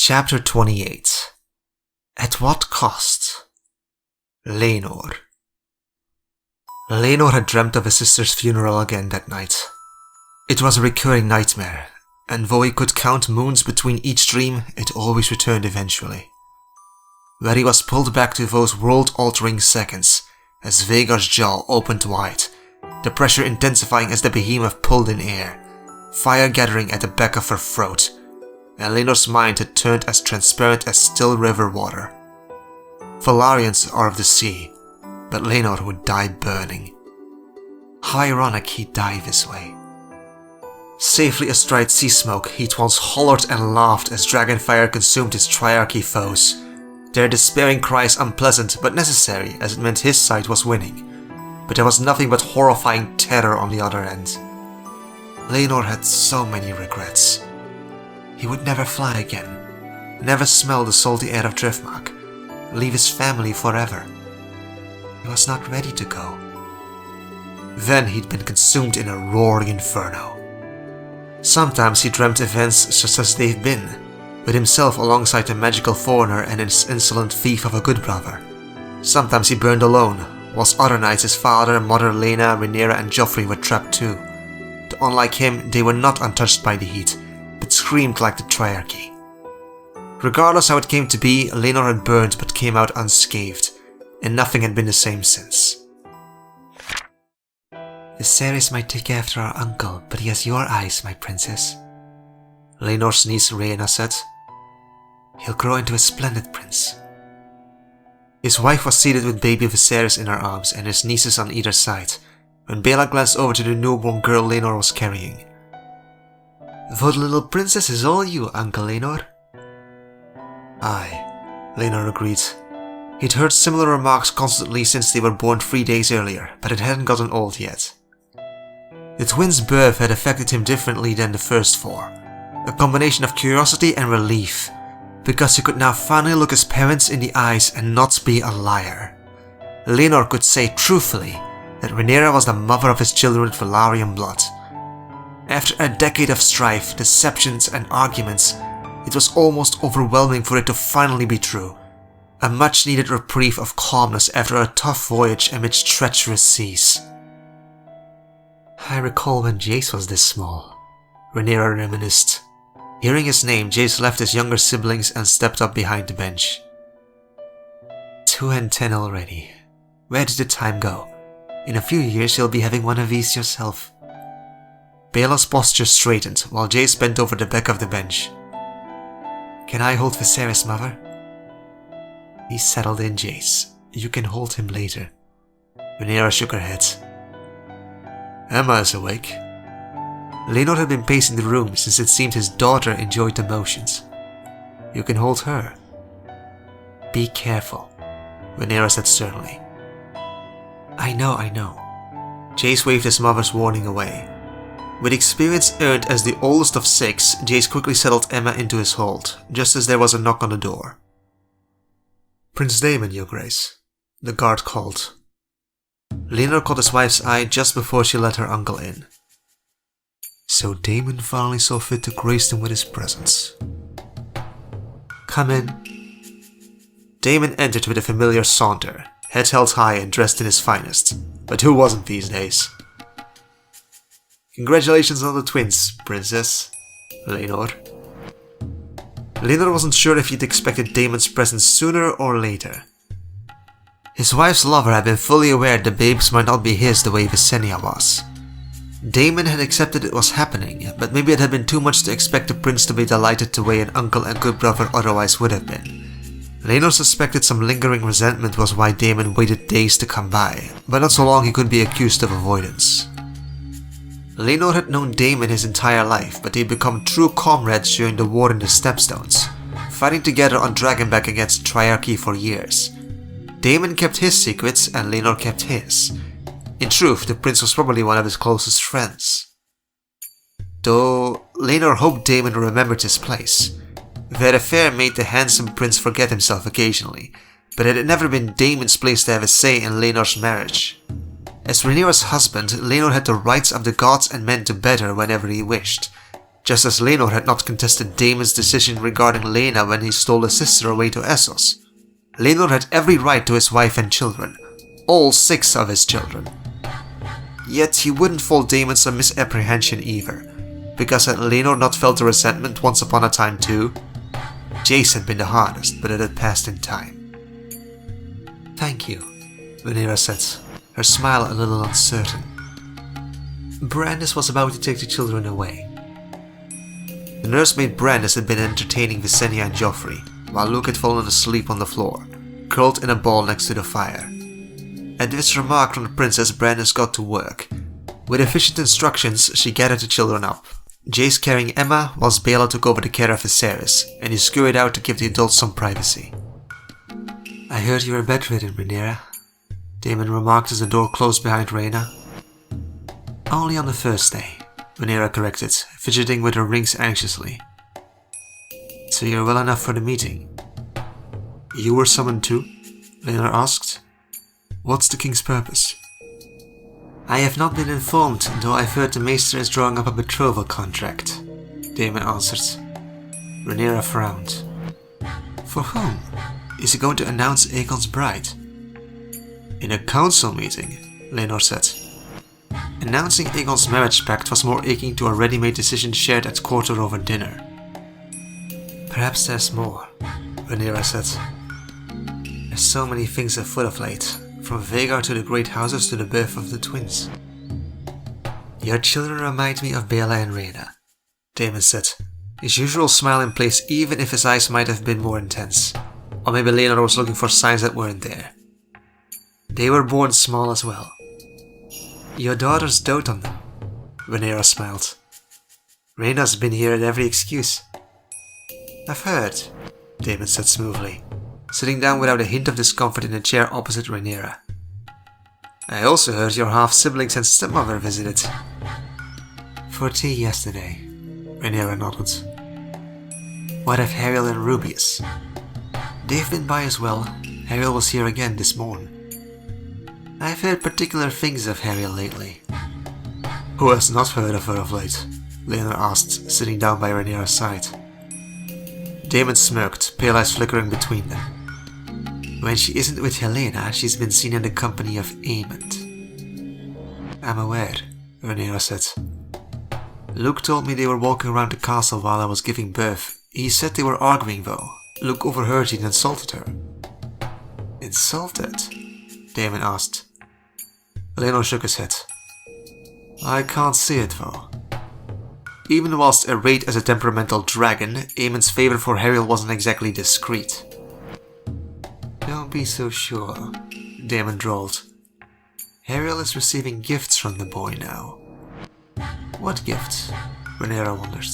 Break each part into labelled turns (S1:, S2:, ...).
S1: Chapter 28. At what cost? Laenor. Laenor had dreamt of his sister's funeral again that night. It was a recurring nightmare, and though he could count moons between each dream, it always returned eventually. Where he was pulled back to those world-altering seconds, as Vhagar's jaw opened wide, the pressure intensifying as the behemoth pulled in air, fire gathering at the back of her throat, and Laenor's mind had turned as transparent as still river water. Velaryons are of the sea, but Laenor would die burning. How ironic he'd die this way. Safely astride sea smoke, he'd once hollered and laughed as dragonfire consumed his Triarchy foes, their despairing cries unpleasant but necessary as it meant his side was winning, but there was nothing but horrifying terror on the other end. Laenor had so many regrets. He would never fly again, never smell the salty air of Driftmark, leave his family forever. He was not ready to go. Then he'd been consumed in a roaring inferno. Sometimes he dreamt events just as they've been, with himself alongside the magical foreigner and his insolent thief of a good brother. Sometimes he burned alone, whilst other nights his father, mother Laena, Rhaenyra and Joffrey were trapped too. Though unlike him, they were not untouched by the heat, but screamed like the Triarchy. Regardless how it came to be, Laenor had burned but came out unscathed, and nothing had been the same since. Viserys might take after our uncle, but he has your eyes, my princess. Laenor's niece Rhaena said. He'll grow into a splendid prince. His wife was seated with baby Viserys in her arms and his nieces on either side, when Bella glanced over to the newborn girl Laenor was carrying. The little princess is all you, Uncle Laenor. Aye, Laenor agreed. He'd heard similar remarks constantly since they were born 3 days earlier, but it hadn't gotten old yet. The twins' birth had affected him differently than the first four, a combination of curiosity and relief, because he could now finally look his parents in the eyes and not be a liar. Laenor could say truthfully that Rhaenyra was the mother of his children with Velaryon blood. After a decade of strife, deceptions and arguments, it was almost overwhelming for it to finally be true. A much needed reprieve of calmness after a tough voyage amidst treacherous seas. I recall when Jace was this small, Rhaenyra reminisced. Hearing his name, Jace left his younger siblings and stepped up behind the bench. 2 and 10 already. Where did the time go? In a few years you'll be having one of these yourself. Baela's posture straightened while Jace bent over the back of the bench. Can I hold Viserys, mother? He settled in, Jace. You can hold him later. Rhaenyra shook her head. Emma is awake. Laenor had been pacing the room since it seemed his daughter enjoyed the motions. You can hold her. Be careful, Rhaenyra said sternly. I know. Jace waved his mother's warning away. With experience earned as the oldest of 6, Jace quickly settled Emma into his hold, just as there was a knock on the door. Prince Daemon, Your Grace, the guard called. Laenor caught his wife's eye just before she let her uncle in. So Daemon finally saw fit to grace them with his presence. Come in. Daemon entered with a familiar saunter, head held high and dressed in his finest, but who wasn't these days? Congratulations on the twins, princess, Laenor. Laenor wasn't sure if he'd expected Daemon's presence sooner or later. His wife's lover had been fully aware the babes might not be his the way Visenya was. Daemon had accepted it was happening, but maybe it had been too much to expect the prince to be delighted the way an uncle and good brother otherwise would have been. Laenor suspected some lingering resentment was why Daemon waited days to come by, but not so long he could be accused of avoidance. Laenor had known Daemon his entire life, but they'd become true comrades during the war in the Stepstones, fighting together on Dragonback against Triarchy for years. Daemon kept his secrets and Laenor kept his. In truth, the prince was probably one of his closest friends. Though Laenor hoped Daemon remembered his place. Their affair made the handsome prince forget himself occasionally, but it had never been Daemon's place to have a say in Laenor's marriage. As Rhaenyra's husband, Laenor had the rights of the gods and men to bed her whenever he wished, just as Lenor had not contested Damon's decision regarding Lena when he stole his sister away to Essos. Lenor had every right to his wife and children, all 6 of his children. Yet he wouldn't fault Damon some misapprehension either, because had Lenor not felt the resentment once upon a time too? Jace had been the hardest, but it had passed in time. "Thank you," Rhaenyra said, her smile a little uncertain. Brandis was about to take the children away. The nursemaid Brandis had been entertaining Visenya and Joffrey, while Luke had fallen asleep on the floor, curled in a ball next to the fire. At this remark from the princess, Brandis got to work. With efficient instructions, she gathered the children up. Jace carrying Emma, whilst Bela took over the care of Viserys, and he scurried out to give the adults some privacy. "I heard you were bedridden, Rhaenyra," Daemon remarked as the door closed behind Rhaena. "Only on the first day," Rhaenyra corrected, fidgeting with her rings anxiously. "So you're well enough for the meeting?" "You were summoned too?" Rhaenyra asked. "What's the king's purpose?" "I have not been informed, though I've heard the Maester is drawing up a betrothal contract," Daemon answered. Rhaenyra frowned. "For whom? Is he going to announce Aegon's bride?" "In a council meeting," Lenor said. Announcing Aegon's marriage pact was more akin to a ready-made decision shared at court or over dinner. "Perhaps there's more," Rhaenyra said. "There's so many things afoot of late, from Vhagar to the great houses to the birth of the twins." "Your children remind me of Bela and Rhaena," Daemon said, his usual smile in place even if his eyes might have been more intense. Or maybe Lenor was looking for signs that weren't there. "They were born small as well." "Your daughters dote on them," Rhaenyra smiled. "Rhaena's been here at every excuse." "I've heard," Daemon said smoothly, sitting down without a hint of discomfort in the chair opposite Rhaenyra. "I also heard your half-siblings and stepmother visited." "For tea yesterday," Rhaenyra nodded. "What of Harriel and Rubius?" "They've been by as well. Harriel was here again this morn." "I've heard particular things of Harriel lately." "Who has not heard of her of late?" Lenor asked, sitting down by Rhaenyra's side. Daemon smirked, pale eyes flickering between them. "When she isn't with Helena, she's been seen in the company of Aemond." "I'm aware," Rhaenyra said. "Luke told me they were walking around the castle while I was giving birth. He said they were arguing though. Luke overheard he'd insulted her." "Insulted?" Daemon asked. Lenor shook his head. "I can't see it though." Even whilst arrayed as a temperamental dragon, Aemond's favour for Harriel wasn't exactly discreet. "Don't be so sure," Daemon drawled. "Harriel is receiving gifts from the boy now." "What gifts?" Rhaenyra wondered.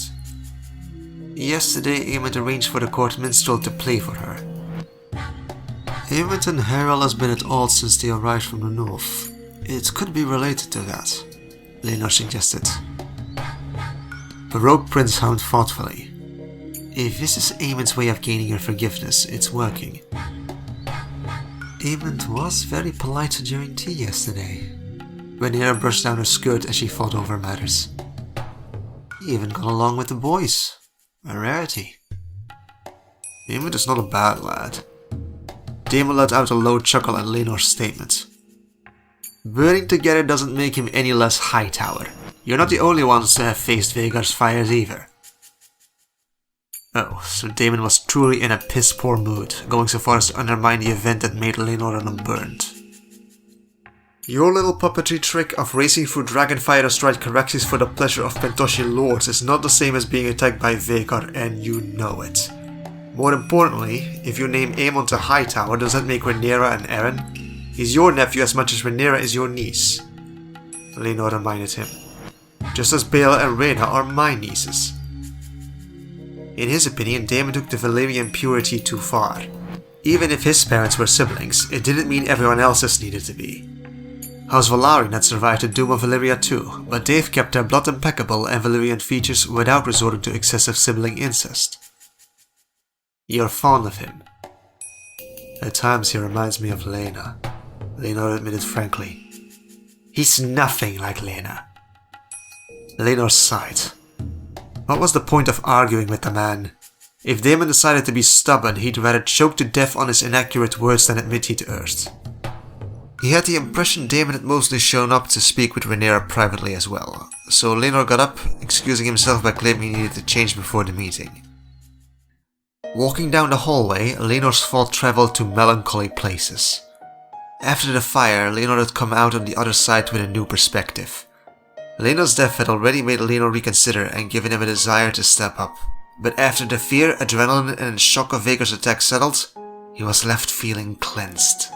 S1: "Yesterday Aemond arranged for the court minstrel to play for her." "Aemond and Harriel has been at odds since they arrived from the north. It could be related to that," Lenor suggested. The Rogue Prince hummed thoughtfully. "If this is Aemond's way of gaining her forgiveness, it's working." "Aemond was very polite during tea yesterday." Rhaenyra brushed down her skirt as she thought over matters. "He even got along with the boys. A rarity." "Aemond is not a bad lad." Daemon let out a low chuckle at Lenor's statement. "Burning together doesn't make him any less Hightower. You're not the only ones to have faced Vhagar's fires either." Oh, so Daemon was truly in a piss-poor mood, going so far as to undermine the event that made Lenor unburned. "Your little puppetry trick of racing through Dragonfire astride Caraxes for the pleasure of Pentoshi lords is not the same as being attacked by Vhagar, and you know it. More importantly, if you name Aemond a Hightower, does that make Rhaenyra an Arryn? He's your nephew as much as Rhaenyra is your niece," Lenor reminded him. "Just as Bela and Rhaena are my nieces." In his opinion, Daemon took the Valyrian purity too far. Even if his parents were siblings, it didn't mean everyone else's needed to be. House Velaryon had survived the doom of Valyria too, but they've kept their blood impeccable and Valyrian features without resorting to excessive sibling incest. "You're fond of him." "At times he reminds me of Lena," Lenor admitted frankly. "He's nothing like Lena." Lenor sighed. What was the point of arguing with the man? If Daemon decided to be stubborn, he'd rather choke to death on his inaccurate words than admit he'd erred. He had the impression Daemon had mostly shown up to speak with Rhaenyra privately as well, so Laenor got up, excusing himself by claiming he needed to change before the meeting. Walking down the hallway, Laenor's thought travelled to melancholy places. After the fire, Laenor had come out on the other side with a new perspective. Laenor's death had already made Laenor reconsider and given him a desire to step up, but after the fear, adrenaline and the shock of Vhagar's attack settled, he was left feeling cleansed.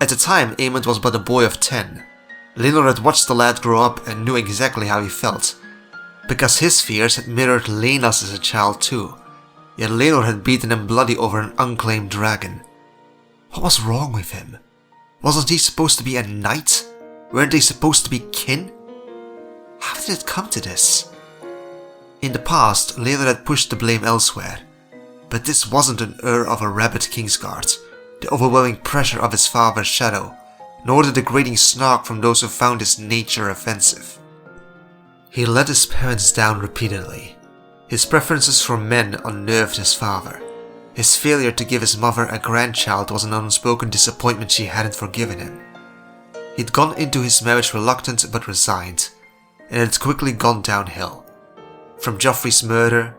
S1: At the time, Aemond was but a boy of 10. Laenor had watched the lad grow up and knew exactly how he felt, because his fears had mirrored Laena's as a child too, yet Laenor had beaten him bloody over an unclaimed dragon. What was wrong with him? Wasn't he supposed to be a knight? Weren't they supposed to be kin? How did it come to this? In the past, Laenor had pushed the blame elsewhere, but this wasn't an of a rabid Kingsguard, the overwhelming pressure of his father's shadow, nor the degrading snark from those who found his nature offensive. He let his parents down repeatedly. His preferences for men unnerved his father. His failure to give his mother a grandchild was an unspoken disappointment she hadn't forgiven him. He'd gone into his marriage reluctant but resigned, and it had quickly gone downhill. From Joffrey's murder,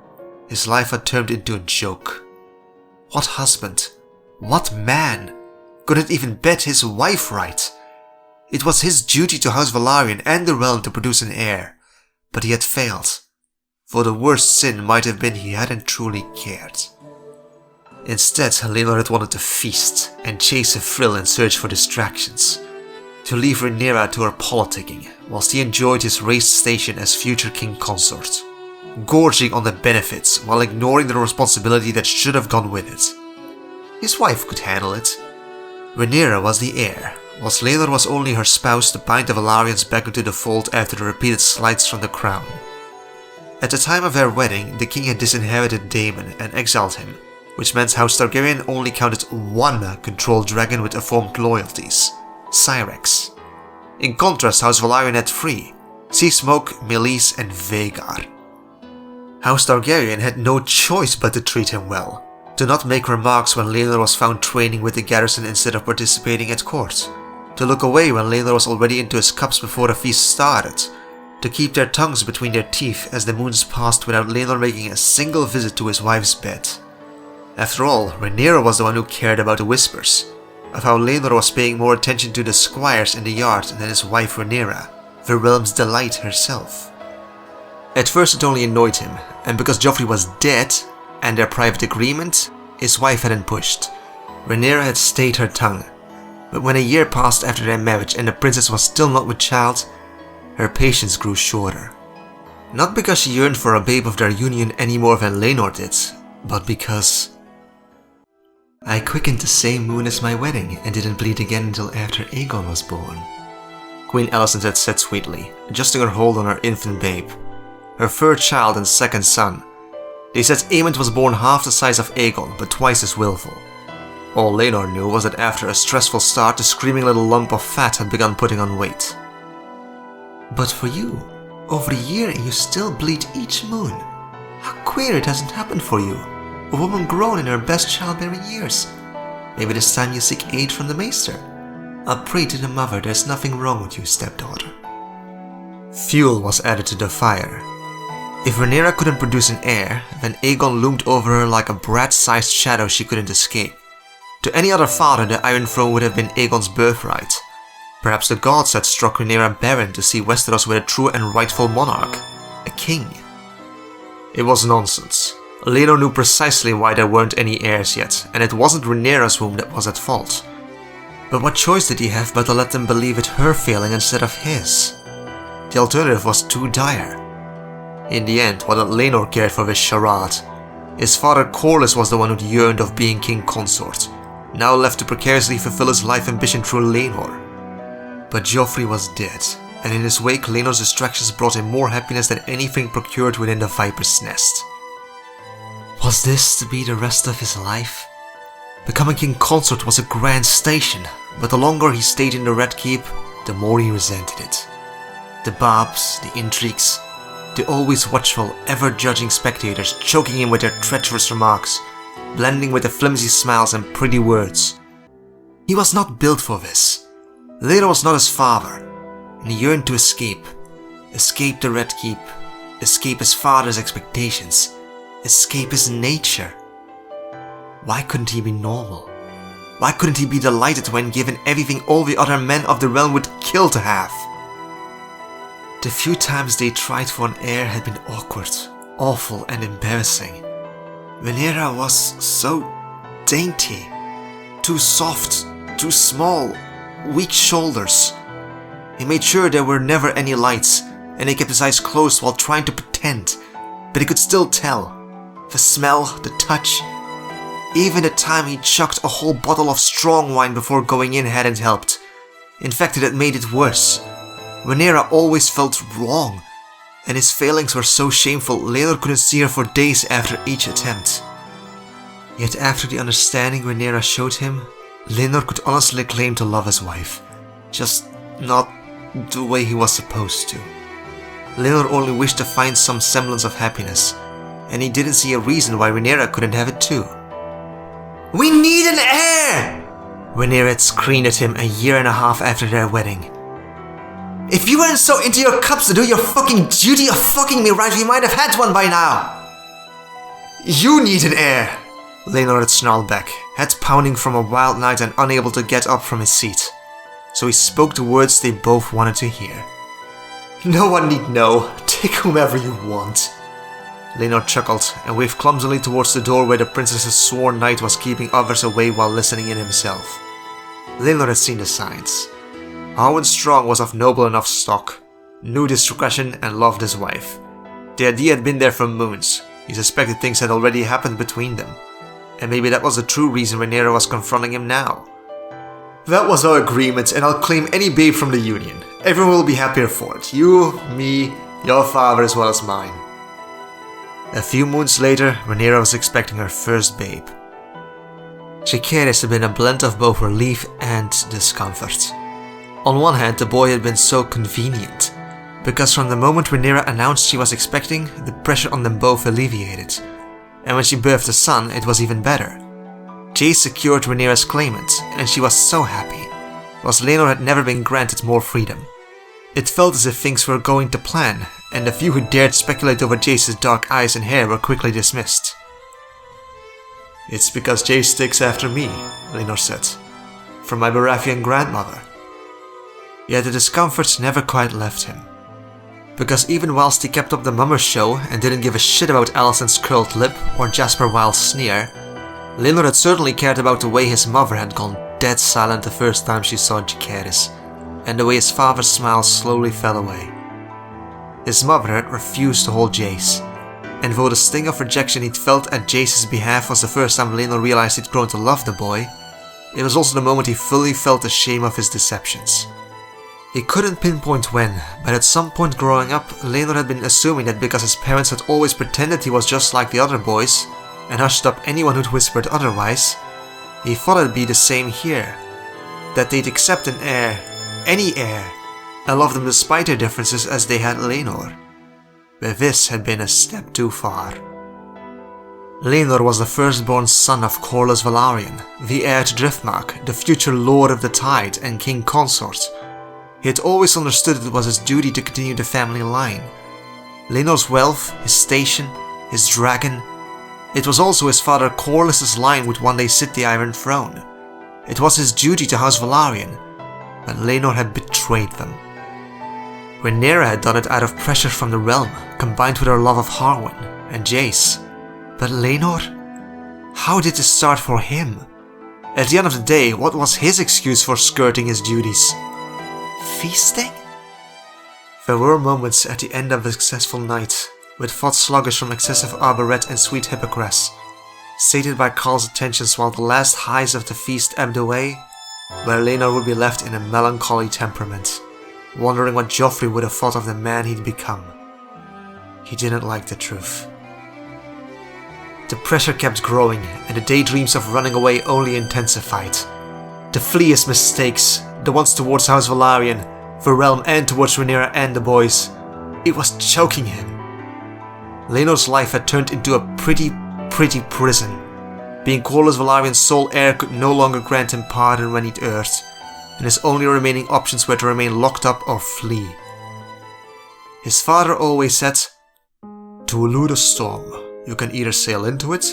S1: his life had turned into a joke. What husband? What man couldn't even bet his wife right? It was his duty to House Velaryon and the realm to produce an heir, but he had failed. For the worst sin might have been he hadn't truly cared. Instead, Laenor had wanted to feast and chase a thrill and search for distractions, to leave Rhaenyra to her politicking, whilst he enjoyed his raised station as future king consort, gorging on the benefits while ignoring the responsibility that should have gone with it. His wife could handle it. Rhaenyra was the heir, whilst Laenor was only her spouse to bind the Velaryons back into the fold after the repeated slights from the crown. At the time of their wedding, the king had disinherited Daemon and exiled him, which meant House Targaryen only counted one controlled dragon with affirmed loyalties, Syrax. In contrast, House Velaryon had 3, Seasmoke, Meleys and Vhagar. House Targaryen had no choice but to treat him well, to not make remarks when Laenor was found training with the garrison instead of participating at court, to look away when Laenor was already into his cups before the feast started, to keep their tongues between their teeth as the moons passed without Laenor making a single visit to his wife's bed. After all, Rhaenyra was the one who cared about the whispers, of how Laenor was paying more attention to the squires in the yard than his wife Rhaenyra, the realm's delight herself. At first it only annoyed him, and because Joffrey was dead, and their private agreement, his wife hadn't pushed. Rhaenyra had stayed her tongue, but when a year passed after their marriage and the princess was still not with child, her patience grew shorter. Not because she yearned for a babe of their union any more than Laenor did, but because I quickened the same moon as my wedding and didn't bleed again until after Aegon was born, Queen Alicent had said sweetly, adjusting her hold on her infant babe, her third child and second son. They said Aemond was born half the size of Aegon, but twice as willful. All Laenor knew was that after a stressful start, the screaming little lump of fat had begun putting on weight. But for you, over a year and you still bleed each moon. How queer it hasn't happened for you, a woman grown in her best childbearing years. Maybe this time you seek aid from the Maester. I'll pray to the mother there's nothing wrong with you, stepdaughter. Fuel was added to the fire. If Rhaenyra couldn't produce an heir, then Aegon loomed over her like a brat-sized shadow she couldn't escape. To any other father, the Iron Throne would have been Aegon's birthright. Perhaps the gods had struck Rhaenyra barren to see Westeros with a true and rightful monarch, a king. It was nonsense. Laenor knew precisely why there weren't any heirs yet, and it wasn't Rhaenyra's womb that was at fault. But what choice did he have but to let them believe it her failing instead of his? The alternative was too dire. In the end, while Laenor cared for this charade, his father Corlys was the one who yearned of being king consort, now left to precariously fulfill his life ambition through Laenor. But Joffrey was dead, and in his wake Laenor's distractions brought him more happiness than anything procured within the Viper's Nest. Was this to be the rest of his life? Becoming king consort was a grand station, but the longer he stayed in the Red Keep, the more he resented it. The barbs, the intrigues, The always watchful, ever-judging spectators choking him with their treacherous remarks, blending with the flimsy smiles and pretty words. He was not built for this. Lenor was not his father, and he yearned to escape. Escape the Red Keep, escape his father's expectations, escape his nature. Why couldn't he be normal? Why couldn't he be delighted when given everything all the other men of the realm would kill to have? The few times they tried for an heir had been awkward, awful and embarrassing. Rhaenyra was so dainty, too soft, too small, weak shoulders. He made sure there were never any lights, and he kept his eyes closed while trying to pretend, but he could still tell. The smell, the touch. Even the time he chucked a whole bottle of strong wine before going in hadn't helped. In fact, it had made it worse. Rhaenyra always felt wrong, and his failings were so shameful Lenor couldn't see her for days after each attempt. Yet after the understanding Rhaenyra showed him, Lenor could honestly claim to love his wife, just not the way he was supposed to. Lenor only wished to find some semblance of happiness, and he didn't see a reason why Rhaenyra couldn't have it too. "We need an heir!" Rhaenyra had screamed at him a year and a half after their wedding. "If you weren't so into your cups to do your fucking duty of fucking me right, we might have had one by now!" "You need an heir!" Lenor had snarled back, head pounding from a wild night and unable to get up from his seat. So he spoke the words they both wanted to hear. "No one need know. Take whomever you want." Lenor chuckled and waved clumsily towards the door where the princess's sworn knight was keeping others away while listening in himself. Lenor had seen the signs. Harwin Strong was of noble enough stock, knew discretion and loved his wife. The idea had been there for moons. He suspected things had already happened between them. And maybe that was the true reason Rhaenyra was confronting him now. "That was our agreement, and I'll claim any babe from the union. Everyone will be happier for it. You, me, your father as well as mine." A few moons later, Rhaenyra was expecting her first babe. Jacaerys had been a blend of both relief and discomfort. On one hand, the boy had been so convenient, because from the moment Rhaenyra announced she was expecting, the pressure on them both alleviated. And when she birthed a son, it was even better. Jace secured Rhaenyra's claimant, and she was so happy, whilst Lenor had never been granted more freedom. It felt as if things were going to plan, and the few who dared speculate over Jace's dark eyes and hair were quickly dismissed. "It's because Jace takes after me," Lenor said, "from my Baratheon grandmother." Yet the discomfort never quite left him. Because even whilst he kept up the mummer show and didn't give a shit about Alicent's curled lip or Jasper Wilde's sneer, Lenor had certainly cared about the way his mother had gone dead silent the first time she saw Jacaerys, and the way his father's smile slowly fell away. His mother had refused to hold Jace, and though the sting of rejection he'd felt at Jace's behalf was the first time Lenor realized he'd grown to love the boy, it was also the moment he fully felt the shame of his deceptions. He couldn't pinpoint when, but at some point growing up, Lenor had been assuming that because his parents had always pretended he was just like the other boys, and hushed up anyone who'd whispered otherwise, he thought it'd be the same here. That they'd accept an heir, any heir, and love them despite their differences as they had Lenor. But this had been a step too far. Lenor was the firstborn son of Corlys Velaryon, the heir to Driftmark, the future Lord of the Tide and King Consort. He had always understood it was his duty to continue the family line. Lenor's wealth, his station, his dragon. It was also his father Corlys' line would one day sit the Iron Throne. It was his duty to House Velaryon, but Lenor had betrayed them. Rhaenyra had done it out of pressure from the realm, combined with her love of Harwin and Jace. But Lenor? How did this start for him? At the end of the day, what was his excuse for skirting his duties? Feasting? There were moments at the end of a successful night, with thoughts sluggish from excessive arboret and sweet hippocras, sated by Carl's attentions while the last highs of the feast ebbed away, where Lenor would be left in a melancholy temperament, wondering what Joffrey would have thought of the man he'd become. He didn't like the truth. The pressure kept growing, and the daydreams of running away only intensified. To flee his mistakes, the ones towards House Velaryon, the realm and towards Rhaenyra and the boys, it was choking him. Laenor's life had turned into a pretty prison. Being Corlys Velarion's sole heir could no longer grant him pardon when he'd erred, and his only remaining options were to remain locked up or flee. His father always said, "To elude a storm, you can either sail into it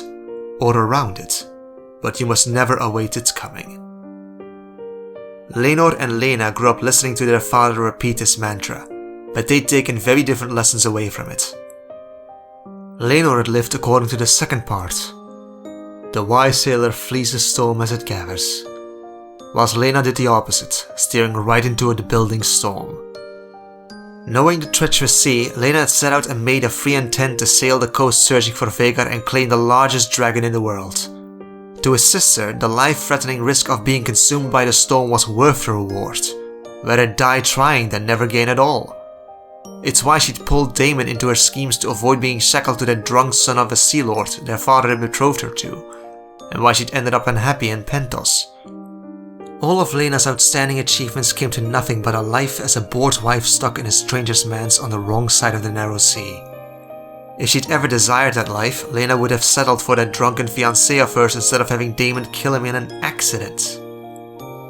S1: or around it, but you must never await its coming." Laenor and Laena grew up listening to their father repeat this mantra, but they'd taken very different lessons away from it. Laenor had lived according to the second part. The wise sailor flees the storm as it gathers, whilst Laena did the opposite, steering right into the building storm. Knowing the treacherous sea, Laena had set out and made a free intent to sail the coast searching for Vhagar and claim the largest dragon in the world. To his sister, the life-threatening risk of being consumed by the storm was worth the reward. Rather die trying than never gain at all. It's why she'd pulled Daemon into her schemes to avoid being shackled to the drunk son of a sea lord their father had betrothed her to, and why she'd ended up unhappy in Pentos. All of Laena's outstanding achievements came to nothing but a life as a bored wife stuck in a stranger's manse on the wrong side of the narrow sea. If she'd ever desired that life, Laena would have settled for that drunken fiancé of hers instead of having Daemon kill him in an accident.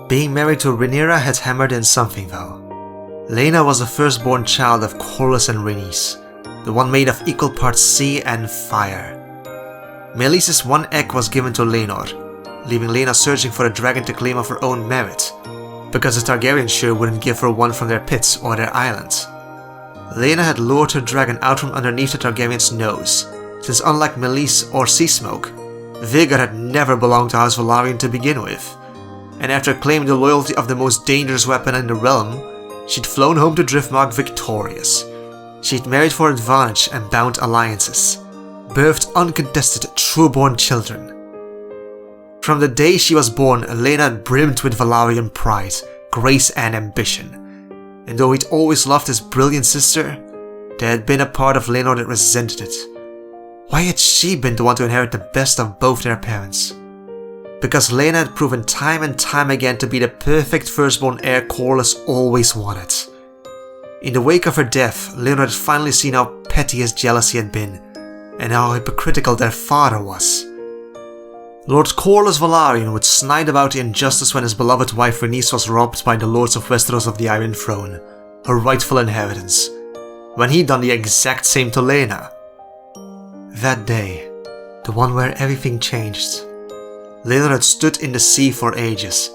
S1: Being married to Rhaenyra had hammered in something though. Laena was the firstborn child of Corlys and Rhaenys, the one made of equal parts sea and fire. Meleys's one egg was given to Laenor, leaving Laena searching for a dragon to claim of her own merit, because the Targaryens sure wouldn't give her one from their pits or their island. Laena had lured her dragon out from underneath the Targaryens' nose, since unlike Meleys or Seasmoke, Vhagar had never belonged to House Velaryon to begin with, and after claiming the loyalty of the most dangerous weapon in the realm, she'd flown home to Driftmark victorious. She'd married for advantage and bound alliances, birthed uncontested true-born children. From the day she was born, Laena brimmed with Velaryon pride, grace and ambition. And though he'd always loved his brilliant sister, there had been a part of Laenor that resented it. Why had she been the one to inherit the best of both their parents? Because Laena had proven time and time again to be the perfect firstborn heir Corlys always wanted. In the wake of her death, Laenor had finally seen how petty his jealousy had been, and how hypocritical their father was. Lord Corlys Velaryon would snide about the injustice when his beloved wife Rhaenys was robbed by the Lords of Westeros of the Iron Throne, her rightful inheritance, when he'd done the exact same to Laena. That day, the one where everything changed, Laenor had stood in the sea for ages,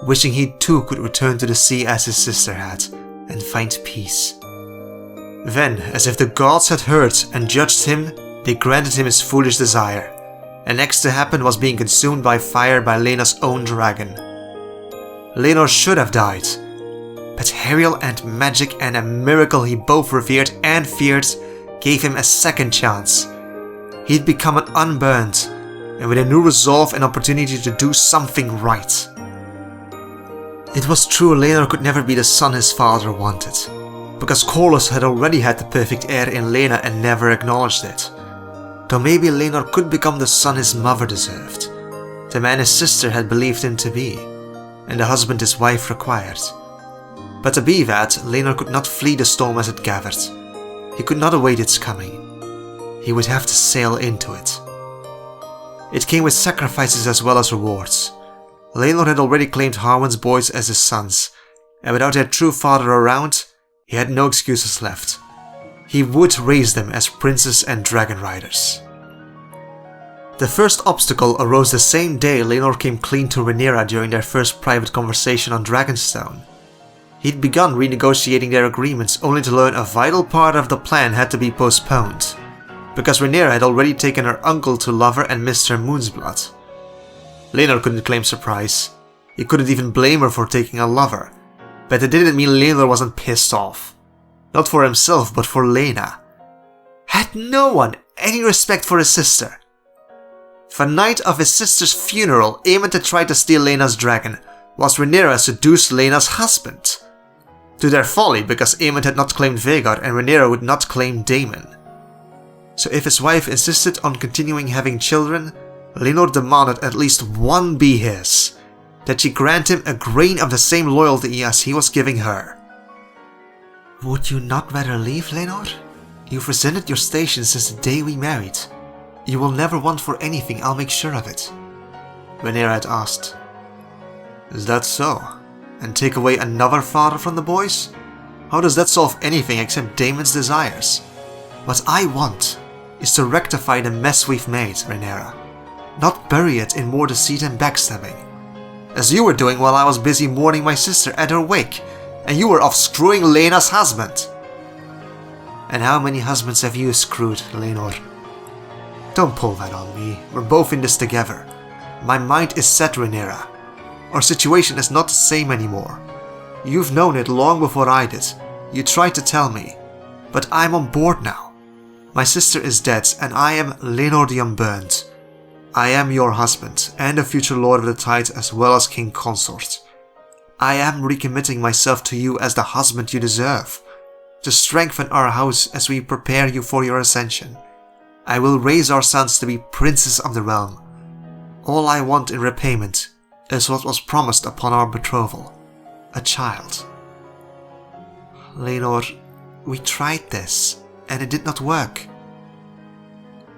S1: wishing he too could return to the sea as his sister had, and find peace. Then, as if the gods had heard and judged him, they granted him his foolish desire, and next to happen was being consumed by fire by Laena's own dragon. Laenor should have died, but Herial and magic and a miracle he both revered and feared gave him a second chance. He'd become an unburned, and with a new resolve and opportunity to do something right. It was true Laenor could never be the son his father wanted, because Corlys had already had the perfect heir in Laena and never acknowledged it. Though maybe Laenor could become the son his mother deserved, the man his sister had believed him to be, and the husband his wife required. But to be that, Laenor could not flee the storm as it gathered. He could not await its coming. He would have to sail into it. It came with sacrifices as well as rewards. Laenor had already claimed Harwin's boys as his sons, and without their true father around, he had no excuses left. He would raise them as princes and dragon riders. The first obstacle arose the same day Laenor came clean to Rhaenyra during their first private conversation on Dragonstone. He'd begun renegotiating their agreements only to learn a vital part of the plan had to be postponed, because Rhaenyra had already taken her uncle to love her and missed her moon's blood. Laenor couldn't claim surprise. He couldn't even blame her for taking a lover, but it didn't mean Laenor wasn't pissed off. Not for himself, but for Laena. Had no one any respect for his sister? The night of his sister's funeral, Aemond had tried to steal Laena's dragon, whilst Rhaenyra seduced Laena's husband. To their folly, because Aemond had not claimed Vhagar and Rhaenyra would not claim Daemon. So if his wife insisted on continuing having children, Laenor demanded at least one be his, that she grant him a grain of the same loyalty as he was giving her. Would you not rather leave, Laenor? You've resented your station since the day we married. You will never want for anything, I'll make sure of it. Rhaenyra had asked. Is that so? And take away another father from the boys? How does that solve anything except Daemon's desires? What I want is to rectify the mess we've made, Rhaenyra. Not bury it in more deceit and backstabbing. As you were doing while I was busy mourning my sister at her wake, and you were off screwing Laena's husband. And how many husbands have you screwed, Laenor? Don't pull that on me, we're both in this together. My mind is set, Rhaenyra. Our situation is not the same anymore. You've known it long before I did. You tried to tell me. But I'm on board now. My sister is dead, and I am Laenor the Unburned. I am your husband, and the future Lord of the Tide as well as King Consort. I am recommitting myself to you as the husband you deserve, to strengthen our house as we prepare you for your ascension. I will raise our sons to be princes of the realm. All I want in repayment is what was promised upon our betrothal, a child. Laenor, we tried this, and it did not work.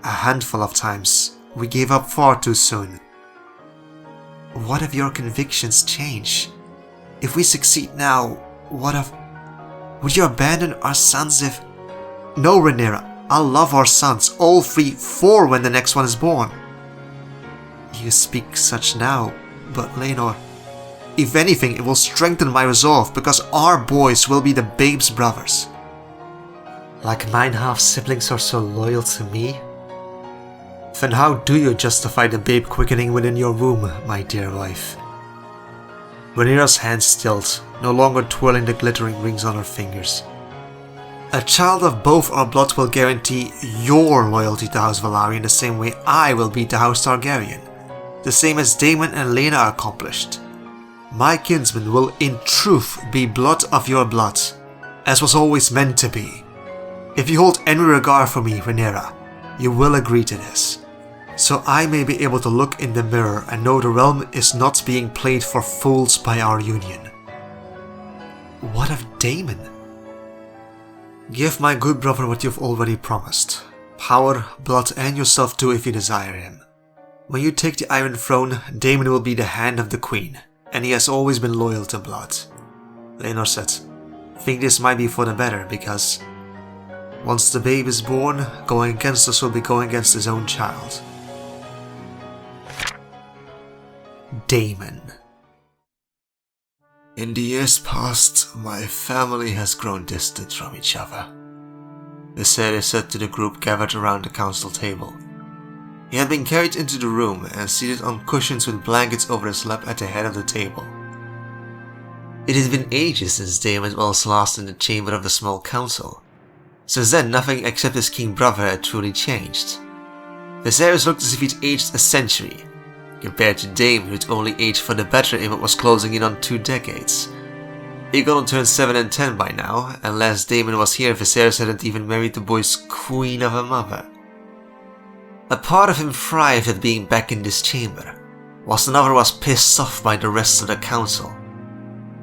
S1: A handful of times, we gave up far too soon. What if your convictions change? If we succeed now, what if... Would you abandon our sons if... No, Rhaenyra, I'll love our sons, all three, four when the next one is born. You speak such now, but Laenor... If anything, it will strengthen my resolve, because our boys will be the babe's brothers. Like mine half-siblings are so loyal to me? Then how do you justify the babe quickening within your womb, my dear wife? Rhaenyra's hands stilled, no longer twirling the glittering rings on her fingers. A child of both our blood will guarantee your loyalty to House Velaryon the same way I will be to House Targaryen, the same as Daemon and Laena accomplished. My kinsman will in truth be blood of your blood, as was always meant to be. If you hold any regard for me, Rhaenyra, you will agree to this, so I may be able to look in the mirror and know the realm is not being played for fools by our union. What of Daemon? Give my good brother what you've already promised. Power, blood, and yourself too if you desire him. When you take the Iron Throne, Daemon will be the hand of the Queen, and he has always been loyal to blood. Laenor said, I think this might be for the better, because once the babe is born, going against us will be going against his own child. Daemon. In the years past, my family has grown distant from each other, Viserys said to the group gathered around the council table. He had been carried into the room and seated on cushions with blankets over his lap at the head of the table. It had been ages since Daemon was last in the chamber of the small council. Since then, nothing except his king brother had truly changed. Viserys looked as if he'd aged a century, compared to Daemon who'd only aged for the better in what was closing in on 2 decades. Aegon turned 7 and 10 by now, and last Daemon was here, Viserys hadn't even married the boy's queen of a mother. A part of him thrived at being back in this chamber, whilst another was pissed off by the rest of the council.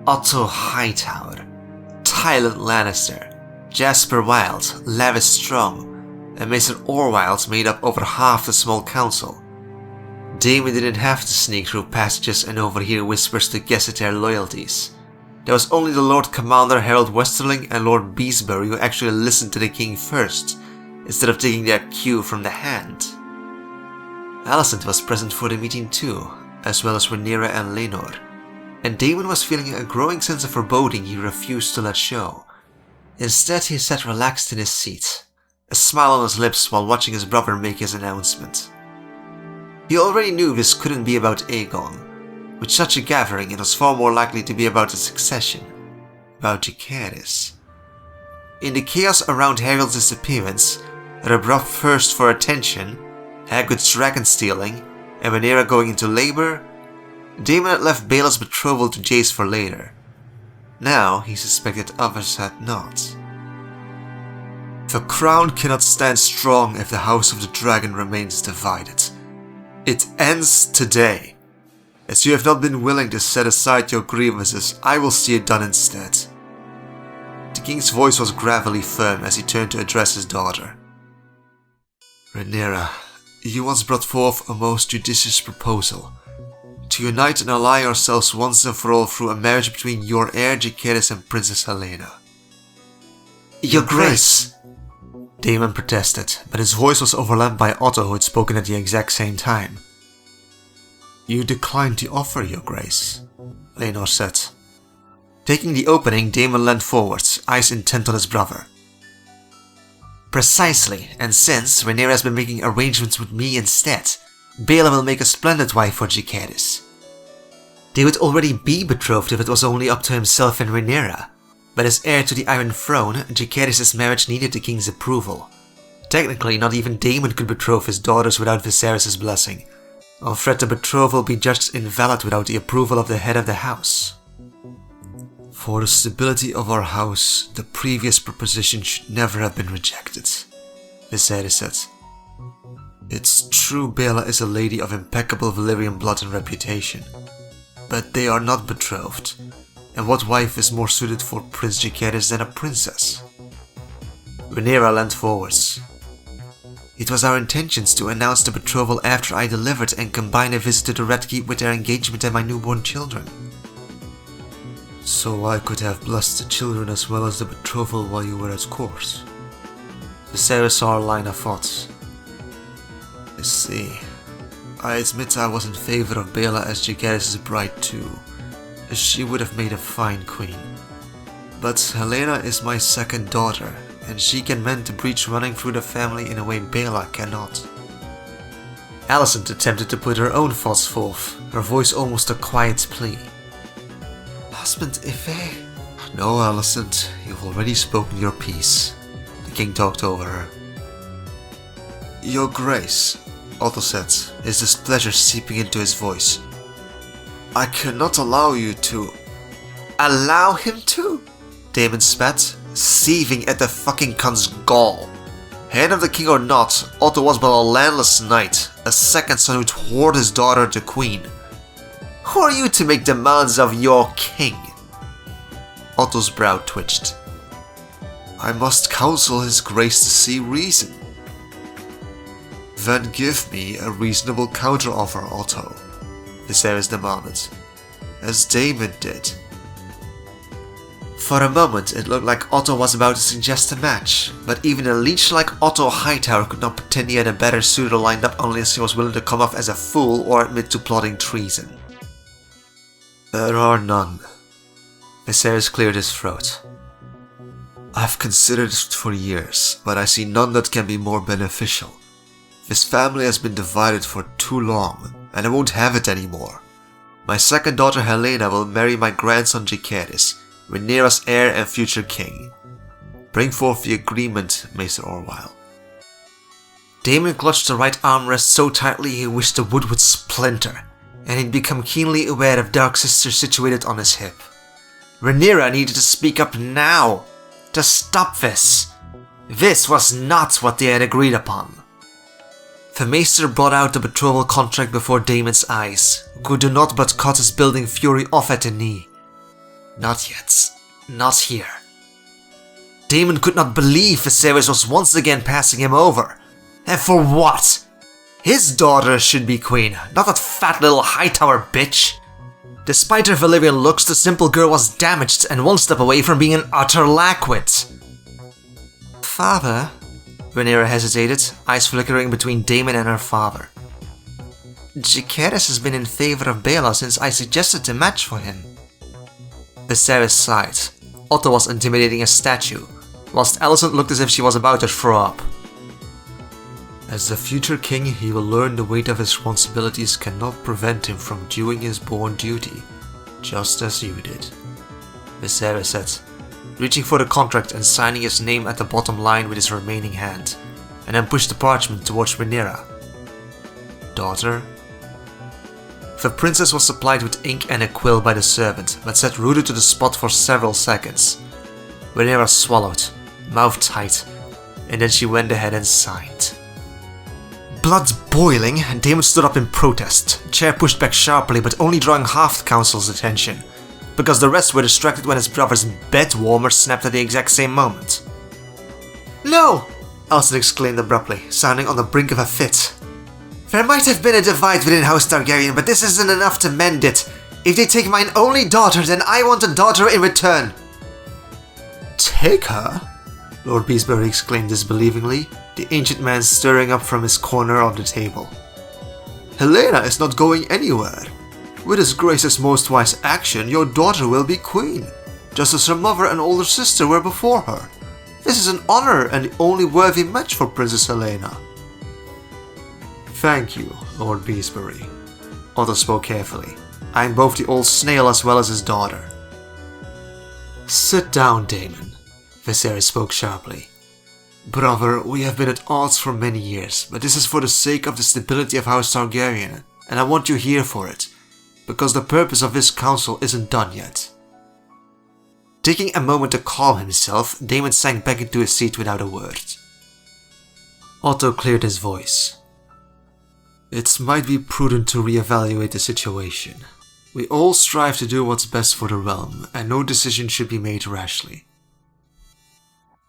S1: Otto Hightower, Tywin Lannister, Jasper Wilde, Lavis Strong, and Maester Orwylde made up over half the small council. Daemon didn't have to sneak through passages and overhear whispers to guess at their loyalties. There was only the Lord Commander Harold Westerling and Lord Beesbury who actually listened to the king first, instead of taking their cue from the hand. Alicent was present for the meeting too, as well as Rhaenyra and Laenor, and Daemon was feeling a growing sense of foreboding he refused to let show. Instead, he sat relaxed in his seat, a smile on his lips while watching his brother make his announcement. He already knew this couldn't be about Aegon. With such a gathering, it was far more likely to be about the succession, about Jacaerys. In the chaos around Harold's disappearance, her abrupt thirst for attention, Hagrid's dragon stealing, and Rhaenyra going into labor, Daemon had left Baela's betrothal to Jace for later. Now he suspected others had not. The crown cannot stand strong if the House of the Dragon remains divided. It ends today. As you have not been willing to set aside your grievances, I will see it done instead. The The king's voice was gravely firm as he turned to address his daughter. Rhaenyra, you once brought forth a most judicious proposal. To unite and ally ourselves once and for all through a marriage between your heir Jacaerys and Princess Helaena. Your Grace! Daemon protested, but his voice was overlapped by Otto, who had spoken at the exact same time. You declined the offer, Your Grace, Laenor said. Taking the opening, Daemon leaned forward, eyes intent on his brother. Precisely, and since Rhaenyra has been making arrangements with me instead, Baela will make a splendid wife for Jacaerys. They would already be betrothed if it was only up to himself and Rhaenyra, but as heir to the Iron Throne, Jacaerys' marriage needed the king's approval. Technically, not even Daemon could betroth his daughters without Viserys' blessing, or threat the betrothal be judged invalid without the approval of the head of the house. For the stability of our house, the previous proposition should never have been rejected, Viserys said. It's true Baela is a lady of impeccable Valyrian blood and reputation, but they are not betrothed, and what wife is more suited for Prince Jacaerys than a princess? Rhaenyra leaned forwards. It was our intentions to announce the betrothal after I delivered and combine a visit to the Red Keep with their engagement and my newborn children. So I could have blessed the children as well as the betrothal while you were at court. Viserys saw a line of thoughts. I see. I admit I was in favor of Baela as Jacaerys' bride too, as she would have made a fine queen. But Helaena is my second daughter, and she can mend the breach running through the family in a way Baela cannot. Alicent attempted to put her own thoughts forth, her voice almost a quiet plea. Husband Ife? No, Alicent, you've already spoken your piece. The king talked over her. Your Grace, Otto said, his displeasure seeping into his voice. I cannot allow you to... Allow him to? Daemon spat, seething at the fucking cunt's gall. Hand of the king or not, Otto was but a landless knight, a second son who'd hoard his daughter the queen. Who are you to make demands of your king? Otto's brow twitched. I must counsel his grace to see reason. Then give me a reasonable counteroffer, Otto, Viserys demanded, as Daemon did. For a moment it looked like Otto was about to suggest a match, but even a leech like Otto Hightower could not pretend he had a better suitor lined up unless he was willing to come off as a fool or admit to plotting treason. There are none. Viserys cleared his throat. I've considered it for years, but I see none that can be more beneficial. This family has been divided for too long, and I won't have it anymore. My second daughter Helaena will marry my grandson Jacaerys, Rhaenyra's heir and future king. Bring forth the agreement, Maester Orwyle. Daemon clutched the right armrest so tightly he wished the wood would splinter, and he'd become keenly aware of Dark Sister situated on his hip. Rhaenyra needed to speak up now, to stop this. This was not what they had agreed upon. The Maester brought out the betrothal contract before Daemon's eyes, who could do not but cut his building fury off at the knee. Not yet. Not here. Daemon could not believe Viserys was once again passing him over. And for what? His daughter should be queen, not that fat little Hightower bitch. Despite her Valyrian looks, the simple girl was damaged and one step away from being an utter lackwit. Father? Rhaenyra hesitated, eyes flickering between Daemon and her father. Jacaerys has been in favor of Baela since I suggested the match for him. Viserys sighed. Otto was intimidating a statue, whilst Alicent looked as if she was about to throw up. As the future king, he will learn the weight of his responsibilities cannot prevent him from doing his born duty, just as you did, Viserys said, reaching for the contract and signing his name at the bottom line with his remaining hand, and then pushed the parchment towards Rhaenyra. Daughter? The princess was supplied with ink and a quill by the servant, but sat rooted to the spot for several seconds. Rhaenyra swallowed, mouth tight, and then she went ahead and signed. Blood boiling, Daemon stood up in protest, chair pushed back sharply but only drawing half the council's attention, because the rest were distracted when his brother's bed warmer snapped at the exact same moment. "No!" Alicent exclaimed abruptly, sounding on the brink of a fit. "There might have been a divide within House Targaryen, but this isn't enough to mend it. If they take mine only daughter, then I want a daughter in return." "Take her?" Lord Beesbury exclaimed disbelievingly, the ancient man stirring up from his corner of the table. "Helaena is not going anywhere. With His Grace's most wise action, your daughter will be queen, just as her mother and older sister were before her. This is an honor and the only worthy match for Princess Helaena." "Thank you, Lord Beesbury," Otto spoke carefully, eyeing both the old snail as well as his daughter. "Sit down, Daemon," Viserys spoke sharply. "Brother, we have been at odds for many years, but this is for the sake of the stability of House Targaryen, and I want you here for it, because the purpose of this council isn't done yet." Taking a moment to calm himself, Daemon sank back into his seat without a word. Otto cleared his voice. "It might be prudent to reevaluate the situation. We all strive to do what's best for the realm, and no decision should be made rashly."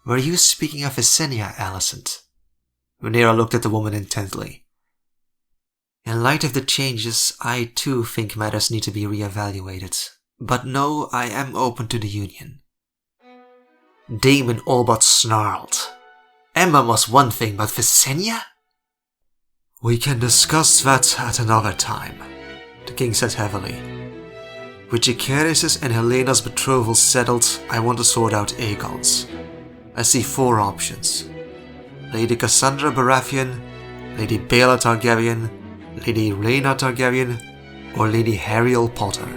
S1: "Were you speaking of Visenya, Alicent?" Rhaenyra looked at the woman intently. "In light of the changes, I too think matters need to be reevaluated. But no, I am open to the union." Daemon all but snarled. Emma was one thing, but Visenya? "We can discuss that at another time," the king said heavily. "With Jacaerys' and Helena's betrothal settled, I want to sort out Aegon's. I see 4 options. Lady Cassandra Baratheon, Lady Baela Targaryen, Lady Rhaena Targaryen, or Lady Hariel Potter."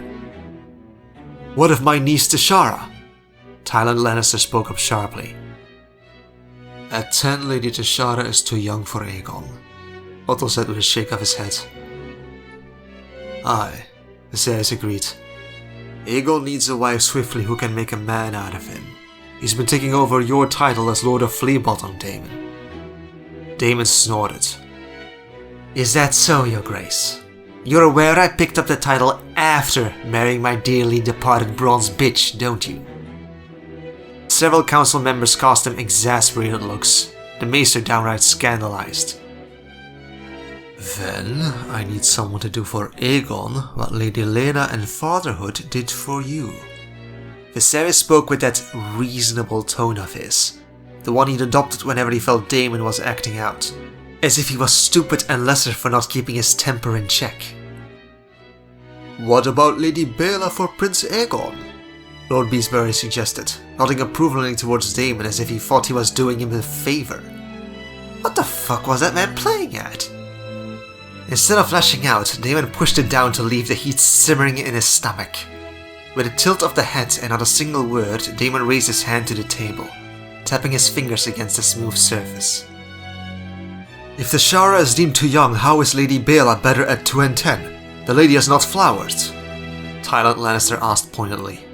S1: "What of my niece Tashara?" Tywin Lannister spoke up sharply. "At 10, Lady Tashara is too young for Aegon," Otto said with a shake of his head. "Aye," Viserys agreed. "Aegon needs a wife swiftly who can make a man out of him. He's been taking over your title as Lord of Fleabottom, Daemon." Daemon snorted. "Is that so, Your Grace? You're aware I picked up the title after marrying my dearly departed bronze bitch, don't you?" Several council members cast him exasperated looks, the maester downright scandalized. "Then I need someone to do for Aegon what Lady Lena and fatherhood did for you." Viserys spoke with that reasonable tone of his, the one he'd adopted whenever he felt Daemon was acting out, as if he was stupid and lesser for not keeping his temper in check. "What about Lady Baela for Prince Aegon?" Lord Beesbury suggested, nodding approvingly towards Daemon as if he thought he was doing him a favor. What the fuck was that man playing at? Instead of lashing out, Daemon pushed it down to leave the heat simmering in his stomach. With a tilt of the head and not a single word, Daemon raised his hand to the table, tapping his fingers against the smooth surface. "If Tashara is deemed too young, how is Lady Baela better at 2 and 10? The lady has not flowered," Tywin Lannister asked pointedly.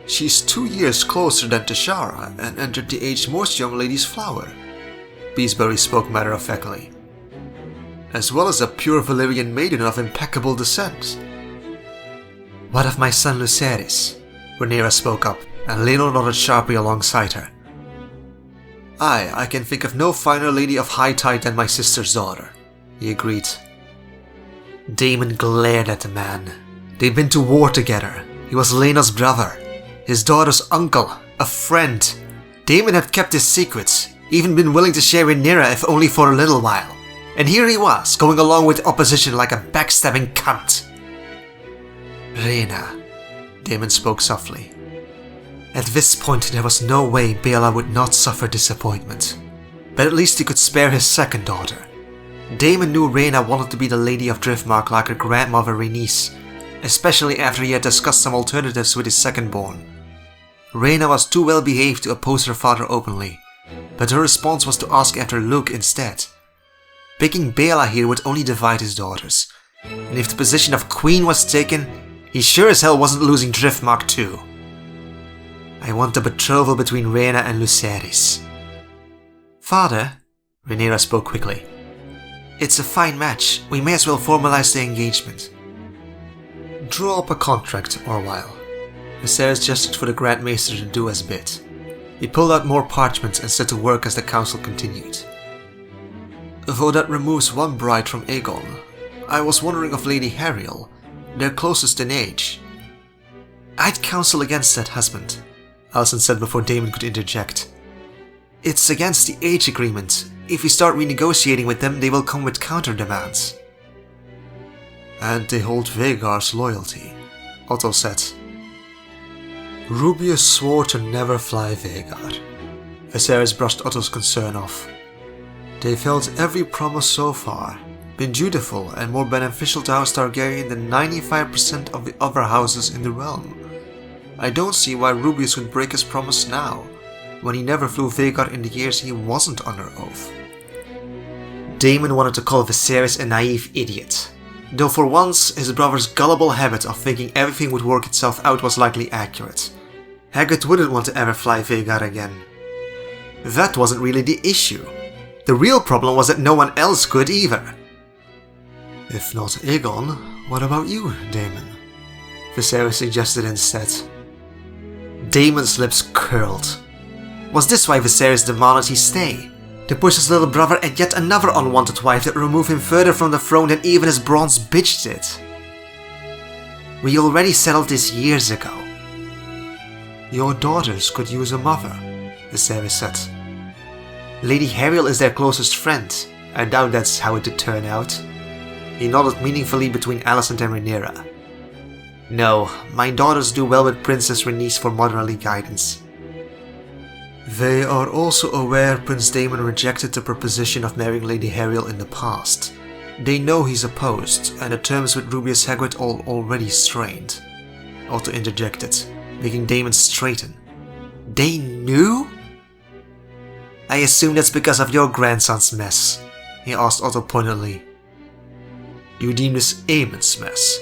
S1: "She's 2 years closer than Tashara and entered the age most young ladies flower," Beesbury spoke matter-of-factly. "As well as a pure Valyrian maiden of impeccable descent." "What of my son Lucerys?" Rhaenyra spoke up, and Laenor nodded sharply alongside her. "Aye, I can think of no finer lady of high tide than my sister's daughter," he agreed. Daemon glared at the man. They'd been to war together. He was Laena's brother, his daughter's uncle, a friend. Daemon had kept his secrets, even been willing to share Rhaenyra if only for a little while. And here he was, going along with opposition like a backstabbing cunt. "Rhaena," Daemon spoke softly. At this point there was no way Baela would not suffer disappointment. But at least he could spare his second daughter. Daemon knew Rhaena wanted to be the Lady of Driftmark like her grandmother Rhaenys, especially after he had discussed some alternatives with his second-born. Rhaena was too well behaved to oppose her father openly, but her response was to ask after Luke instead. Picking Baela here would only divide his daughters, and if the position of queen was taken, he sure as hell wasn't losing Driftmark too. "I want a betrothal between Rhaena and Lucerys." "Father," Rhaenyra spoke quickly, "it's a fine match. We may as well formalize the engagement." Draw up a contract, Orwell. Viserys gestured for the Grand Maester to do as bid. He pulled out more parchments and set to work as the council continued. Though that removes one bride from Aegon, I was wondering of Lady Hariel, their closest in age. I'd counsel against that, husband, Alicent said before Daemon could interject. It's against the age agreement. If we start renegotiating with them, they will come with counter-demands. And they hold Vhagar's loyalty, Otto said. Rubius swore to never fly Vhagar. Viserys brushed Otto's concern off. They've held every promise so far, been dutiful and more beneficial to House Targaryen than 95% of the other houses in the realm. I don't see why Rubius would break his promise now, when he never flew Vhagar in the years he wasn't under oath. Daemon wanted to call Viserys a naive idiot, though for once his brother's gullible habit of thinking everything would work itself out was likely accurate. Hagrid wouldn't want to ever fly Vhagar again. That wasn't really the issue. The real problem was that no one else could either. If not Aegon, what about you, Daemon? Viserys suggested instead. Daemon's lips curled. Was this why Viserys demanded he stay? To push his little brother at yet another unwanted wife that would remove him further from the throne than even his bronze bitch did? We already settled this years ago. Your daughters could use a mother, Viserys said. Lady Hariel is their closest friend. I doubt that's how it did turn out. He nodded meaningfully between Alicent and Rhaenyra. No, my daughters do well with Princess Rhaenys for motherly guidance. They are also aware Prince Daemon rejected the proposition of marrying Lady Hariel in the past. They know he's opposed, and the terms with Rubius Hagrid are already strained. Otto interjected, making Daemon straighten. They knew? I assume that's because of your grandson's mess, he asked Otto pointedly. You deem this Aemond's mess.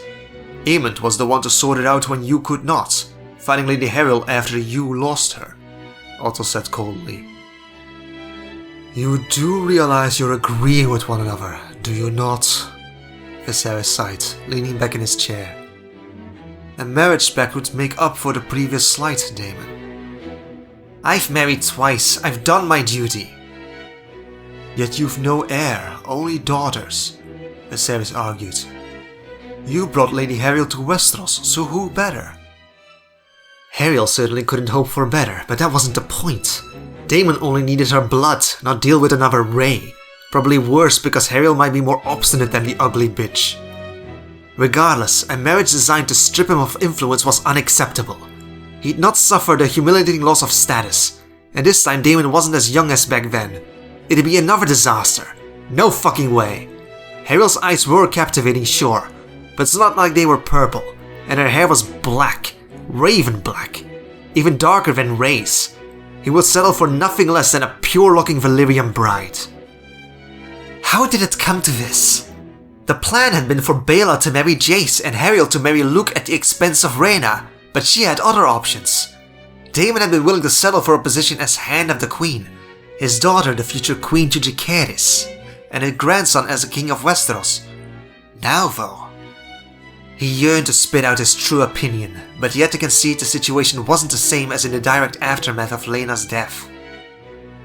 S1: Aemond was the one to sort it out when you could not, finding Lady Hariel after you lost her, Otto said coldly. You do realize you're agreeing with one another, do you not? Viserys sighed, leaning back in his chair. A marriage pact would make up for the previous slight, Daemon. I've married twice, I've done my duty. Yet you've no heir, only daughters, Viserys argued. You brought Lady Hariel to Westeros, so who better? Hariel certainly couldn't hope for better, but that wasn't the point. Daemon only needed her blood, not deal with another Rey. Probably worse because Hariel might be more obstinate than the ugly bitch. Regardless, a marriage designed to strip him of influence was unacceptable. He'd not suffered a humiliating loss of status, and this time Daemon wasn't as young as back then. It'd be another disaster. No fucking way. Hariel's eyes were captivating, sure, but it's not like they were purple, and her hair was black, raven black, even darker than Rey's. He would settle for nothing less than a pure-looking Valyrian bride. How did it come to this? The plan had been for Baela to marry Jace and Hariel to marry Luke at the expense of Rhaena, but she had other options. Daemon had been willing to settle for a position as Hand of the Queen, his daughter the future Queen to Jacaerys, and his grandson as the King of Westeros. Now though, he yearned to spit out his true opinion, but yet to concede the situation wasn't the same as in the direct aftermath of Laena's death.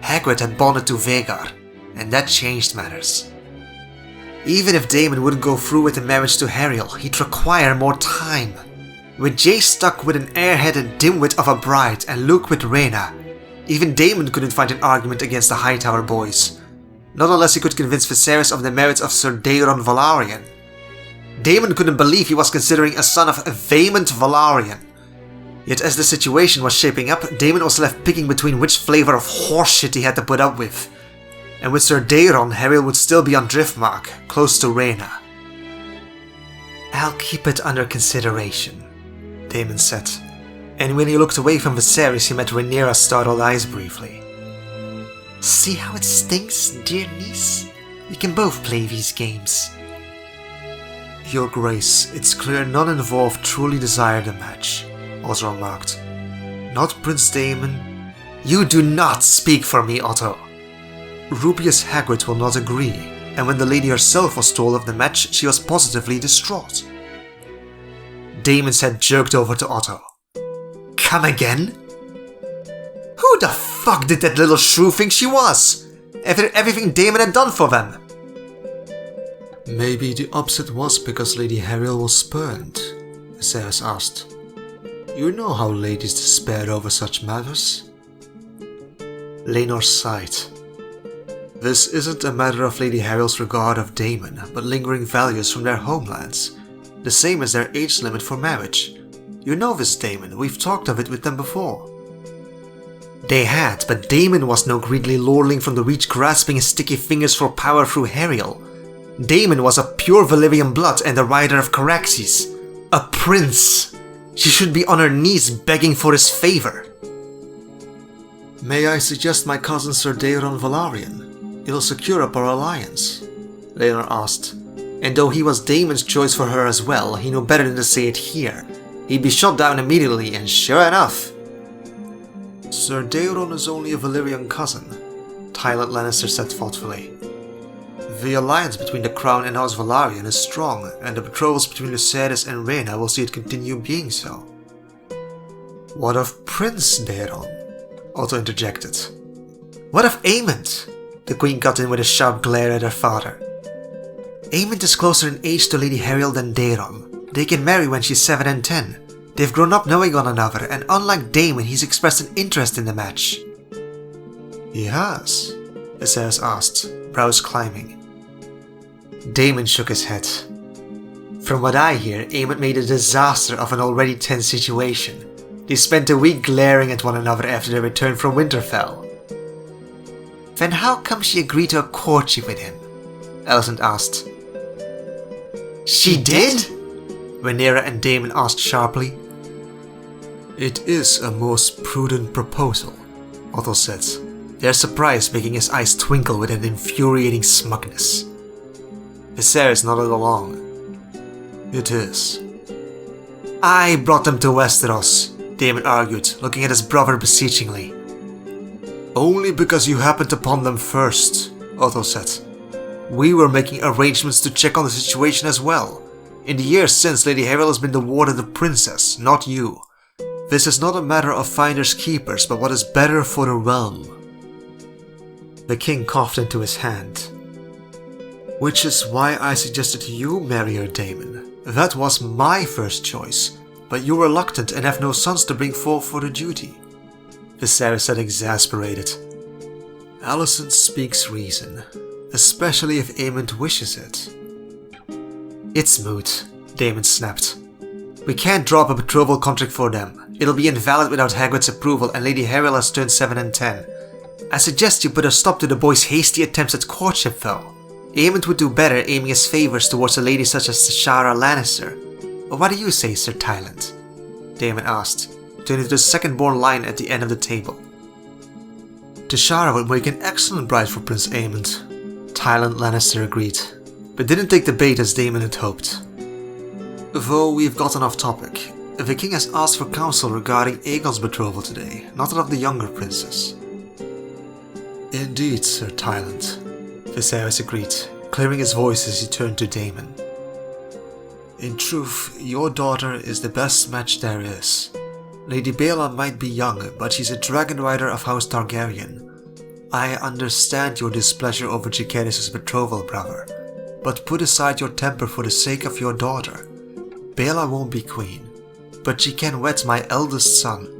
S1: Hagrid had bonded to Vhagar, and that changed matters. Even if Daemon wouldn't go through with the marriage to Hariel, he'd require more time. With Jace stuck with an airheaded dimwit of a bride and Luke with Rhaena, even Daemon couldn't find an argument against the Hightower boys, not unless he could convince Viserys of the merits of Ser Daeron Velaryon. Daemon couldn't believe he was considering a son of a Vaemond Velaryon. Yet as the situation was shaping up, Daemon was left picking between which flavor of horseshit he had to put up with. And with Ser Daeron, Hariel would still be on Driftmark, close to Rhaena. I'll keep it under consideration, Daemon said, and when he looked away from Viserys he met Rhaenyra's startled eyes briefly. See how it stinks, dear niece? We can both play these games. Your Grace, it's clear none involved truly desire the match, Otto remarked. Not Prince Daemon. You do not speak for me, Otto. Rubius Hagrid will not agree, and when the lady herself was told of the match, she was positively distraught. Daemon's head jerked over to Otto. Come again? Who the fuck did that little shrew think she was? After everything Daemon had done for them? Maybe the upset was because Lady Harriel was spurned, Viserys asked. You know how ladies despair over such matters. Laenor sighed. This isn't a matter of Lady Harriel's regard of Daemon, but lingering values from their homelands, the same as their age limit for marriage. You know this, Daemon, we've talked of it with them before. They had, but Daemon was no greedy lordling from the Reach grasping his sticky fingers for power through Harriel. Daemon was a pure Valyrian blood and the rider of Caraxes. A prince. She should be on her knees begging for his favor. May I suggest my cousin Ser Daeron Velaryon? It'll secure up our alliance, Laenor asked. And though he was Daemon's choice for her as well, he knew better than to say it here. He'd be shot down immediately, and sure enough. Ser Daeron is only a Valyrian cousin, Tywin Lannister said thoughtfully. The alliance between the Crown and House Velaryon is strong, and the betrothals between Lucerys and Rhaena will see it continue being so. What of Prince Daeron? Otto interjected. What of Aemond? The Queen cut in with a sharp glare at her father. Aemond is closer in age to Lady Harriel than Daeron. They can marry when she's 7 and 10. They've grown up knowing one another, and unlike Daemon, he's expressed an interest in the match. He has? Viserys asked, brows climbing. Daemon shook his head. From what I hear, Aemond made a disaster of an already tense situation. They spent a week glaring at one another after their return from Winterfell. Then how come she agreed to a courtship with him? Alicent asked. She did? Rhaenyra and Daemon asked sharply. It is a most prudent proposal, Otto said, their surprise making his eyes twinkle with an infuriating smugness. Viserys nodded along. It is. I brought them to Westeros, Daemon argued, looking at his brother beseechingly. Only because you happened upon them first, Otto said. We were making arrangements to check on the situation as well. In the years since, Lady Harriel has been the ward of the princess, not you. This is not a matter of finders keepers, but what is better for the realm. The king coughed into his hand. Which is why I suggested you marry her, Daemon. That was my first choice, but you're reluctant and have no sons to bring forth for the duty. Viserys said, exasperated. Alicent speaks reason, especially if Aemond wishes it. It's moot, Daemon snapped. We can't drop a betrothal contract for them. It'll be invalid without Hagrid's approval, and Lady Harriel has turned 7 and 10. I suggest you put a stop to the boy's hasty attempts at courtship, though. Aemond would do better aiming his favours towards a lady such as Shara Lannister. Or what do you say, Sir Tyland? Daemon asked, turning to the second-born line at the end of the table. Tashara would make an excellent bride for Prince Aemond, Tywin Lannister agreed, but didn't take the bait as Daemon had hoped. Though we've gotten off topic, the king has asked for counsel regarding Aegon's betrothal today, not that of the younger princess. Indeed, Sir Tyland, Viserys agreed, clearing his voice as he turned to Daemon. In truth, your daughter is the best match there is. Lady Baela might be young, but she's a dragon rider of House Targaryen. I understand your displeasure over Jacaerys' betrothal, brother, but put aside your temper for the sake of your daughter. Baela won't be queen, but she can wed my eldest son.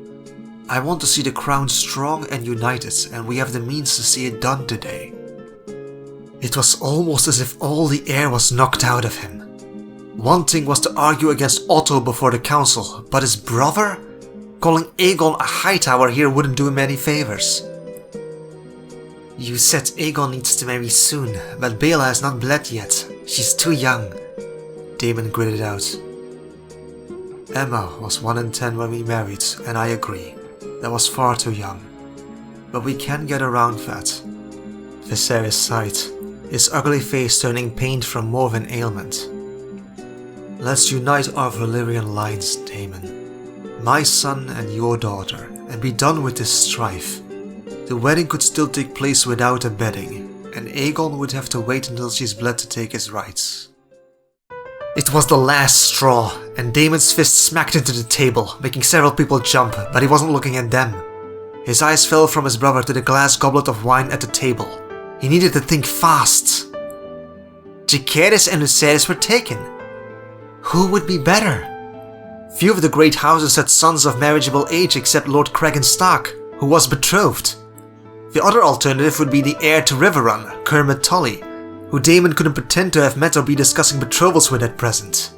S1: I want to see the crown strong and united, and we have the means to see it done today. It was almost as if all the air was knocked out of him. One thing was to argue against Otto before the council, but his brother? Calling Aegon a Hightower here wouldn't do him any favors. You said Aegon needs to marry soon, but Baela has not bled yet. She's too young. Daemon gritted out. Emma was 1 in 10 when we married, and I agree. That was far too young. But we can get around that. Viserys sighed, his ugly face turning pained from more than ailment. Let's unite our Valyrian lines, Daemon. My son and your daughter, and be done with this strife. The wedding could still take place without a wedding, and Aegon would have to wait until she's bled to take his rights. It was the last straw, and Damon's fist smacked into the table, making several people jump, but he wasn't looking at them. His eyes fell from his brother to the glass goblet of wine at the table. He needed to think fast. Jacaerys and Lucerys were taken. Who would be better? Few of the great houses had sons of marriageable age except Lord Cregan Stark, who was betrothed. The other alternative would be the heir to Riverrun, Kermit Tully, who Daemon couldn't pretend to have met or be discussing betrothals with at present.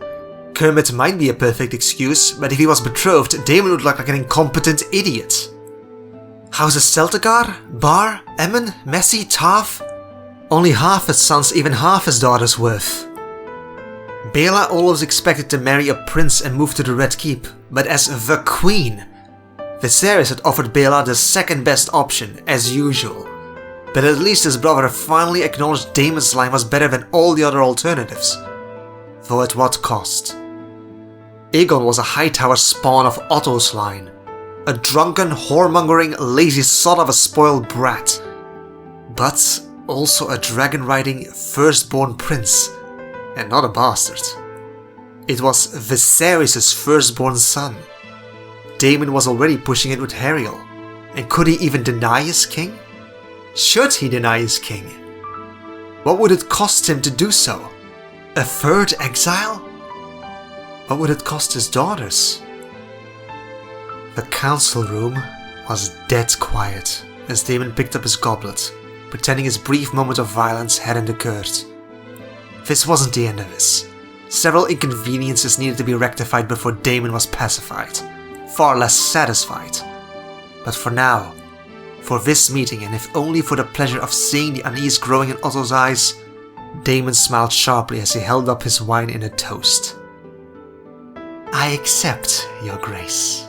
S1: Kermit might be a perfect excuse, but if he was betrothed, Daemon would look like an incompetent idiot. Houses Celtigar, Bar, Emmon, Messi, Tav? Only half his sons, even half his daughters worth. Baela always expected to marry a prince and move to the Red Keep, but as the queen. Viserys had offered Baela the second best option, as usual. But at least his brother finally acknowledged Daemon's line was better than all the other alternatives. Though at what cost? Aegon was a Hightower spawn of Otto's line. A drunken, whoremongering, lazy sod of a spoiled brat. But also a dragon-riding firstborn prince, and not a bastard. It was Viserys' firstborn son. Daemon was already pushing it with Hariel, and could he even deny his king? Should he deny his king? What would it cost him to do so? A third exile? What would it cost his daughters? The council room was dead quiet as Daemon picked up his goblet, pretending his brief moment of violence hadn't occurred. This wasn't the end of this. Several inconveniences needed to be rectified before Daemon was pacified, far less satisfied. But for now, for this meeting, and if only for the pleasure of seeing the unease growing in Otto's eyes, Daemon smiled sharply as he held up his wine in a toast. I accept, Your Grace.